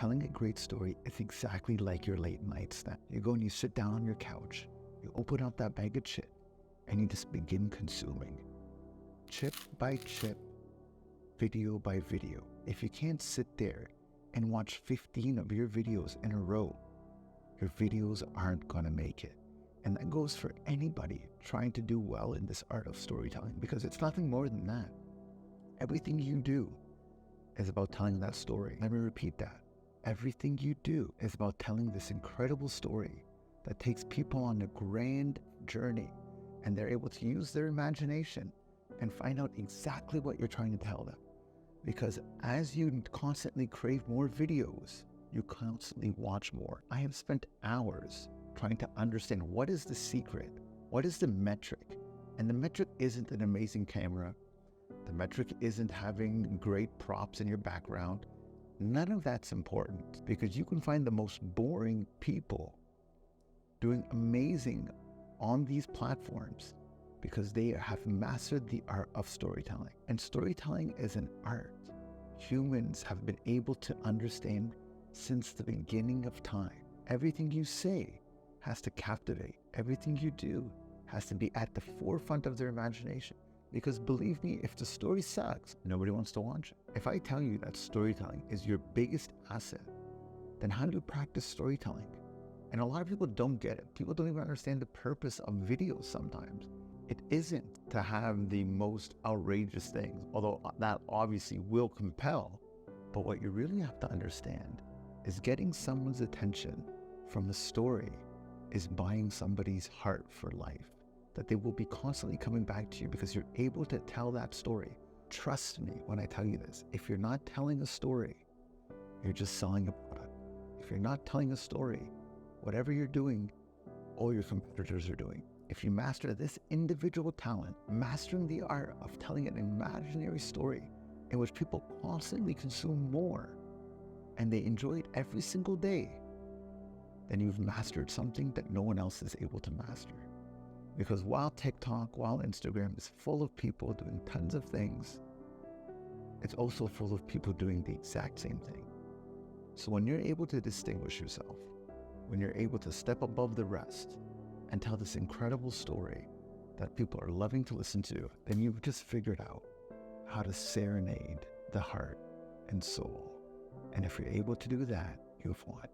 telling a great story is exactly like your late night snack. You go and you sit down on your couch, you open up that bag of chips, and you just begin consuming. Chip by chip, video by video. If you can't sit there and watch 15 of your videos in a row, your videos aren't gonna make it. And that goes for anybody trying to do well in this art of storytelling, because it's nothing more than that. Everything you do is about telling that story. Let me repeat that. Everything you do is about telling this incredible story that takes people on a grand journey, and they're able to use their imagination and find out exactly what you're trying to tell them. Because as you constantly crave more videos, you constantly watch more. I have spent hours trying to understand what is the secret, what is the metric. And the metric isn't an amazing camera. The metric isn't having great props in your background. None of that's important, because you can find the most boring people doing amazing on these platforms because they have mastered the art of storytelling. And storytelling is an art humans have been able to understand since the beginning of time. Everything you say has to captivate. Everything you do has to be at the forefront of their imagination. Because believe me, if the story sucks, nobody wants to watch it. If I tell you that storytelling is your biggest asset, then how do you practice storytelling? And a lot of people don't get it. People don't even understand the purpose of videos sometimes. It isn't to have the most outrageous things, although that obviously will compel. But what you really have to understand is getting someone's attention from the story is buying somebody's heart for life, that they will be constantly coming back to you because you're able to tell that story. Trust me when I tell you this. If you're not telling a story, you're just selling a product. If you're not telling a story, whatever you're doing, all your competitors are doing. If you master this individual talent, mastering the art of telling an imaginary story in which people constantly consume more and they enjoy it every single day, then you've mastered something that no one else is able to master. Because while TikTok, while Instagram is full of people doing tons of things, it's also full of people doing the exact same thing. So when you're able to distinguish yourself, when you're able to step above the rest and tell this incredible story that people are loving to listen to, then you've just figured out how to serenade the heart and soul. And if you're able to do that, you've won.